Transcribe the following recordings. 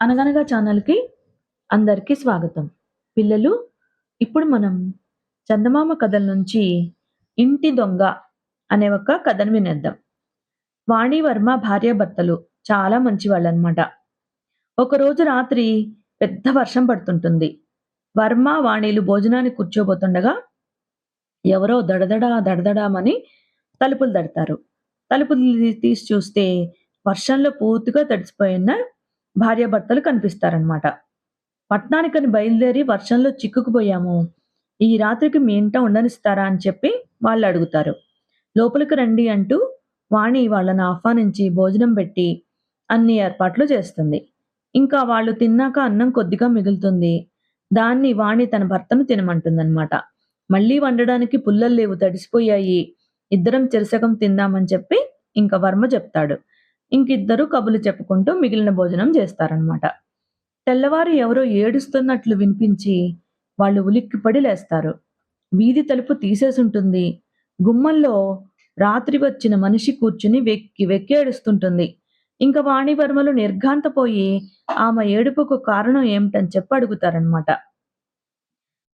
అనగనగా ఛానల్‌కి అందరికీ స్వాగతం. పిల్లలు, ఇప్పుడు మనం చందమామ కథల నుంచి 'ఇంటి దొంగ' అనే ఒక కథను వినేద్దాం. వాణి, వర్మ భార్యాభర్తలు చాలా మంచివాళ్ళనమాట. ఒకరోజు రాత్రి పెద్ద వర్షం పడుతుంటుంది. వర్మ, వాణిలు భోజనానికి కూర్చోబోతుండగా ఎవరో దడదడామని తలుపులు తడతారు. తలుపులు తీసి చూస్తే వర్షంలో పూర్తిగా తడిసిపోయిన భార్యాభర్తలు కనిపిస్తారనమాట. పట్నానికని బయలుదేరి వర్షంలో చిక్కుకుపోయాము. ఈ రాత్రికి మీ ఇంట ఉండనిస్తారా అని చెప్పి వాళ్ళడుగుతారు. లోపలికి రండి అంటూ వాణి వాళ్ళని ఆహ్వానించి భోజనం పెట్టి అన్ని ఏర్పాట్లు చేస్తుంది. ఇంకా వాళ్ళు తిన్నాక అన్నం కొద్దిగా మిగులుతుంది. దాన్ని వాణి తన భర్తను తినమంటుందనమాట. మళ్ళీ వండడానికి పుల్లలు లేవు తడిసిపోయాయి. ఇద్దరం చెరసగం తిందామని చెప్పి ఇంక వర్మ చెప్తాడు. ఇంకిద్దరు కబుర్లు చెప్పుకుంటూ మిగిలిన భోజనం చేస్తారనమాట. తెల్లవారి ఎవరో ఏడుస్తున్నట్లు వినిపించి వాళ్ళు ఉలిక్కిపడి లేస్తారు. వీధి తలుపు తీసేసుంటుంది. గుమ్మంలో రాత్రి వచ్చిన మనిషి కూర్చుని వెక్కి వెక్కి ఏడుస్తుంటుంది. ఇంక వాణివర్మలు నిర్ఘాంతపోయి ఆమె ఏడుపుకు కారణం ఏమిటని చెప్పి అడుగుతారనమాట.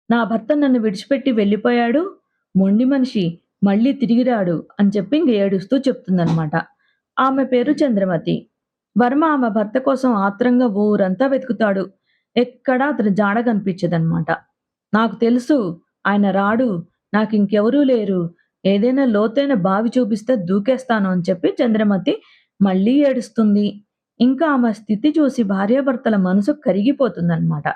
నా భర్త నన్ను విడిచిపెట్టి వెళ్ళిపోయాడు. మొండి మనిషి మళ్ళీ తిరిగి రాడు అని చెప్పి ఇంక ఏడుస్తూ చెప్తుందనమాట. ఆమె పేరు చంద్రమతి. వర్మ ఆమె భర్త కోసం ఆత్రంగా ఊరంతా వెతుకుతాడు. ఎక్కడా అతని జాడ కనిపించదనమాట. నాకు తెలుసు ఆయన రాడు. నాకింకెవరూ లేరు. ఏదైనా లోతైన బావి చూపిస్తే దూకేస్తాను అని చెప్పి చంద్రమతి మళ్ళీ ఏడుస్తుంది. ఇంకా ఆమె స్థితి చూసి భార్యాభర్తల మనసు కరిగిపోతుందనమాట.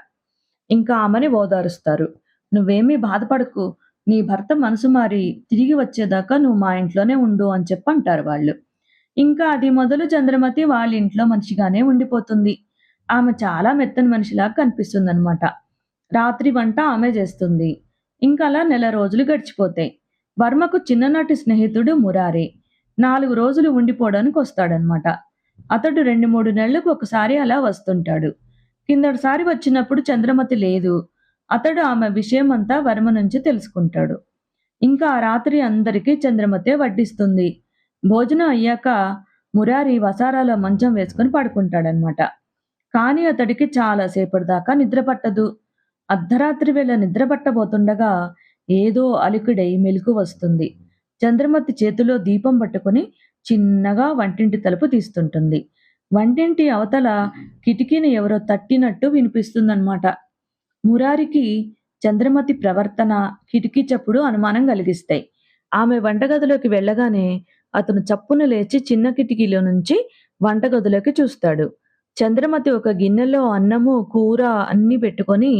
ఇంకా ఆమెని ఓదారుస్తారు. "నువ్వేమీ బాధపడకు. నీ భర్త మనసు మారి తిరిగి వచ్చేదాకా నువ్వు మా ఇంట్లోనే ఉండు" అని చెప్పంటారు వాళ్ళు. ఇంకా అది మొదలు చంద్రమతి వాళ్ళ ఇంట్లో మనిషిగానే ఉండిపోతుంది. ఆమె చాలా మెత్తని మనిషిలాగా కనిపిస్తుందనమాట. రాత్రి వంట ఆమె చేస్తుంది. ఇంకలా నెల రోజులు గడిచిపోతాయి. వర్మకు చిన్ననాటి స్నేహితుడు మురారి. 4 రోజులు ఉండిపోవడానికొస్తాడనమాట. అతడు 2, 3 నెలలకు ఒకసారి అలా వస్తుంటాడు. కిందటిసారి వచ్చినప్పుడు చంద్రమతి లేదు. అతడు ఆమె విషయమంతా వర్మ నుంచి తెలుసుకుంటాడు. ఇంకా ఆ రాత్రి అందరికీ చంద్రమతే వడ్డిస్తుంది. భోజనం అయ్యాక మురారి వసారాలో మంచం వేసుకొని పడుకుంటాడనమాట. కానీ అతడికి చాలా సేపటి దాకా నిద్ర పట్టదు. అర్ధరాత్రి వేళ నిద్ర పట్టబోతుండగా ఏదో అలికిడై మెలకువ వస్తుంది. చంద్రమతి చేతిలో దీపం పట్టుకుని చిన్నగా వంటింటి తలుపు తీస్తుంటుంది. వంటింటి అవతల కిటికీని ఎవరో తట్టినట్టు వినిపిస్తుందన్నమాట. మురారికి చంద్రమతి ప్రవర్తన, కిటికీ చప్పుడు అనుమానం కలిగిస్తాయి. ఆమె వంటగదిలోకి వెళ్ళగానే అతను చప్పున లేచి చిన్న కిటికీలో నుంచి వంటగదిలోకి చూస్తాడు. చంద్రమతి ఒక గిన్నెలో అన్నము, కూర అన్నీ పెట్టుకొని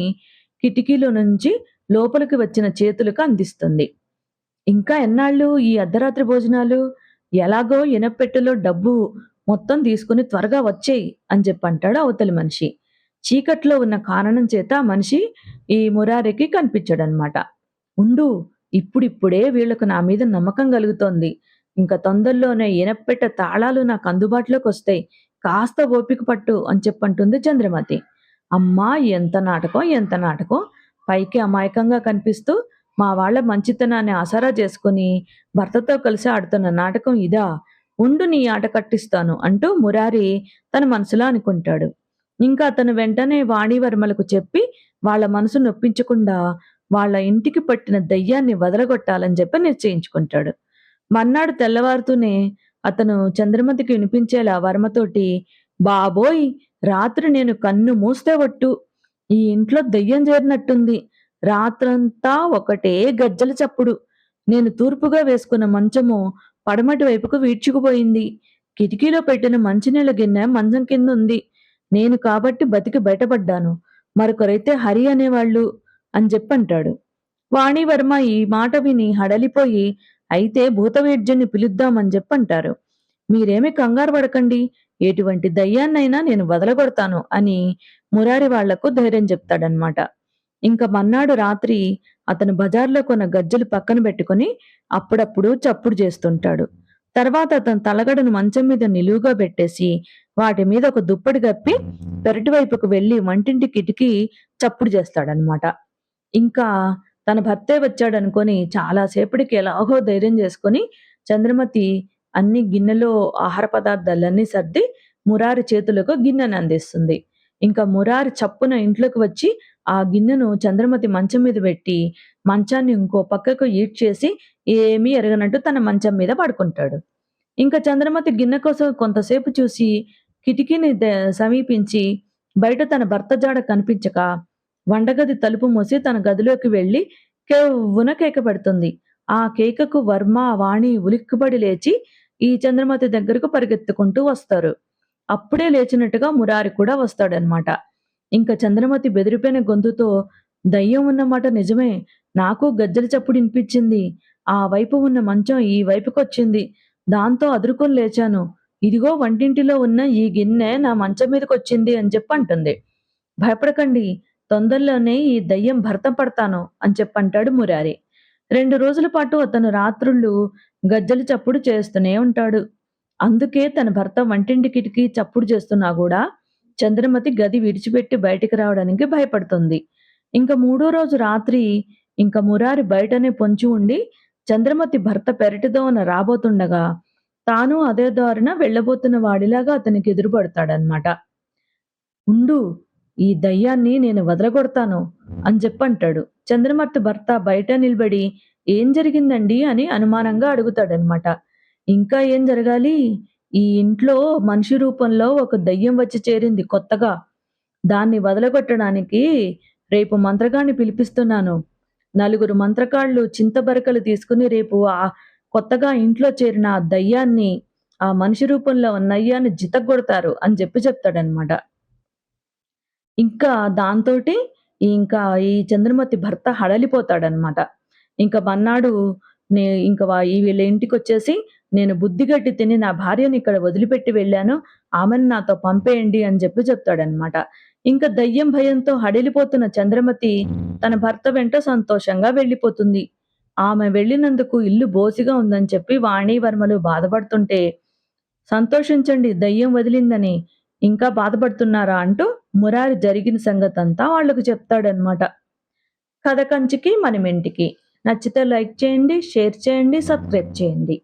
కిటికీలో నుంచి లోపలికి వచ్చిన చేతులకు అందిస్తుంది. "ఇంకా ఎన్నాళ్ళు ఈ అర్ధరాత్రి భోజనాలు? ఎలాగో ఇనప్పెట్టెలో డబ్బు మొత్తం తీసుకొని త్వరగా వచ్చెయి" అని చెప్పంటాడు అవతలి మనిషి. చీకట్లో ఉన్న కారణం చేత ఆ మనిషి ఈ మురారికి కనిపించడనమాట. "ఉండు, ఇప్పుడిప్పుడే వీళ్ళకు నా మీద నమ్మకం కలుగుతోంది. ఇంక తొందరలోనే ఇనప్పెట్టె తాళాలు నాకు అందుబాటులోకొస్తాయి. కాస్త ఓపిక పట్టు" అని చెప్పంటుంది చంద్రమతి. అమ్మా! ఎంత నాటకం, ఎంత నాటకం! పైకి అమాయకంగా కనిపిస్తూ మా వాళ్ళ మంచితనాన్ని ఆసరా చేసుకొని భర్తతో కలిసి ఆడుతున్న నాటకం ఇదా? ఉండు నీ ఆట కట్టిస్తాను అంటూ మురారి తన మనసులో అనుకుంటాడు. ఇంకా అతను వెంటనే వాణివర్మలకు చెప్పి వాళ్ళ మనసు నొప్పించకుండా వాళ్ళ ఇంటికి పట్టిన దయ్యాన్ని వదలగొట్టాలని చెప్పి నిశ్చయించుకుంటాడు. మర్నాడు తెల్లవారుతూనే అతను చంద్రమతికి వినిపించేలా వర్మతోటి, "బాబోయ్! రాత్రి నేను కన్ను మూస్తే ఒట్టు. ఈ ఇంట్లో దెయ్యం చేరినట్టుంది. రాత్రంతా ఒకటే గజ్జల చప్పుడు. నేను తూర్పుగా వేసుకున్న మంచము పడమటి వైపుకు వీడ్చుకుపోయింది. కిటికీలో పెట్టిన మంచినీళ్ళ గిన్నె మంచం కిందుంది. నేను కాబట్టి బతికి బయటపడ్డాను. మరొకరైతే హరి అనేవాళ్ళు" అని చెప్పంటాడు. వాణివర్మ ఈ మాట విని హడలిపోయి, "అయితే భూతవైద్యుణ్ణి పిలుద్దామని చెప్పంటారు. మీరేమీ కంగారు పడకండి. ఎటువంటి దయ్యాన్నైనా నేను వదలగొడతాను" అని మురారి వాళ్లకు ధైర్యం చెప్తాడనమాట. ఇంక మర్నాడు రాత్రి అతను బజార్లో కొన్న గజ్జెలు పక్కన పెట్టుకుని అప్పుడప్పుడు చప్పుడు చేస్తుంటాడు. తర్వాత అతను తలగడను మంచం మీద నిలువుగా పెట్టేసి వాటి మీద ఒక దుప్పటి కప్పి పెరటి వైపుకు వెళ్లి వంటింటి కిటికీ చప్పుడు చేస్తాడనమాట. ఇంకా తన భర్తే వచ్చాడనుకొని చాలా సేపటికి ఎలాగో ధైర్యం చేసుకొని చంద్రమతి అన్ని గిన్నెలో ఆహార పదార్థాలన్నీ సర్ది మురారి చేతులకు గిన్నెను అందిస్తుంది. ఇంకా మురారి చప్పున ఇంట్లోకి వచ్చి ఆ గిన్నెను చంద్రమతి మంచం మీద పెట్టి, మంచాన్ని ఇంకో పక్కకు ఈడ్చేసి ఏమీ ఎరగనట్టు తన మంచం మీద పడుకుంటాడు. ఇంక చంద్రమతి గిన్నె కోసం కొంతసేపు చూసి, కిటికీని సమీపించి, బయట తన భర్త జాడ కనిపించక, వంటగది తలుపు మూసి తన గదిలోకి వెళ్లి కెవ్వున కేక పెడుతుంది. ఆ కేకకు వర్మ, వాణి ఉలిక్కిపడి లేచి, ఈ చంద్రమతి దగ్గరకు పరిగెత్తుకుంటూ వస్తారు. అప్పుడే లేచినట్టుగా మురారి కూడా వస్తాడనమాట. ఇంక చంద్రమతి బెదిరిపోయిన గొంతుతో, "దయ్యం ఉన్నమాట నిజమే. నాకు గజ్జెల చప్పుడు ఇనిపించింది. ఆ వైపు ఉన్న మంచం ఈ వైపుకొచ్చింది. దాంతో అదురుకొని లేచాను. ఇదిగో వంటింటిలో ఉన్న ఈ గిన్నె నా మంచం మీదకొచ్చింది" అని చెప్పంటుంది. "భయపడకండి. తొందరలోనే ఈ దయ్యం భర్తం పడతాను" అని చెప్పంటాడు మురారి. 2 రోజుల పాటు అతను రాత్రుళ్ళు గజ్జెల చప్పుడు చేస్తూనే ఉంటాడు. అందుకే తన భర్త వంటింటి కిటికీ చప్పుడు చేస్తున్నా గూడా చంద్రమతి గది విడిచిపెట్టి బయటికి రావడానికి భయపడుతుంది. ఇంక మూడో రోజు రాత్రి ఇంక మురారి బయటనే పొంచి ఉండి చంద్రమతి భర్త పెరటి దోవన రాబోతుండగా తాను అదే దారిన వెళ్ళబోతున్న వాడిలాగా అతనికి ఎదురుపడతాడనమాట. "ఉండు! ఈ దయ్యాన్ని నేను వదలగొడతాను" అని చెప్పంటాడు. చంద్రమతి భర్త బయట నిలబడి "ఏం జరిగిందండి?" అని అనుమానంగా అడుగుతాడనమాట. "ఇంకా ఏం జరగాలి? ఈ ఇంట్లో మనిషి రూపంలో ఒక దయ్యం వచ్చి చేరింది కొత్తగా. దాన్ని వదలగొట్టడానికి రేపు మంత్రగాడిని పిలిపిస్తున్నాను. నలుగురు మంత్రగాళ్ళు చింతబరకలు తీసుకొని రేపు కొత్తగా ఇంట్లో చేరిన ఆ దయ్యాన్ని, ఆ మనిషి రూపంలో ఉన్న దయ్యాన్ని చితగ్గొడతారు" అని చెప్తాడనమాట. ఇంకా దాంతోటి ఇంకా ఈ చంద్రమతి భర్త హడలిపోతాడనమాట. ఇంక మర్నాడు ఇంక ఈ వీళ్ళ ఇంటికొచ్చేసి, "నేను బుద్ధిగడ్డి తిని నా భార్యని ఇక్కడ వదిలిపెట్టి వెళ్ళాను. ఆమెను నాతో పంపేయండి" అని చెప్తాడనమాట. ఇంక దయ్యం భయంతో హడలిపోతున్న చంద్రమతి తన భర్త వెంట సంతోషంగా వెళ్ళిపోతుంది. ఆమె వెళ్ళినందుకు ఇల్లు బోసిగా ఉందని చెప్పి వాణి, వర్మలు బాధపడుతుంటే, "సంతోషించండి దయ్యం వదిలిందని. ఇంకా బాధపడుతున్నారా?" అంటూ మురారి జరిగిన సంగతంతా వాళ్ళకు చెప్తాడనమాట. కథ కంచికి మనమింటికి. నచ్చితే లైక్ చేయండి, షేర్ చేయండి, సబ్స్క్రైబ్ చేయండి.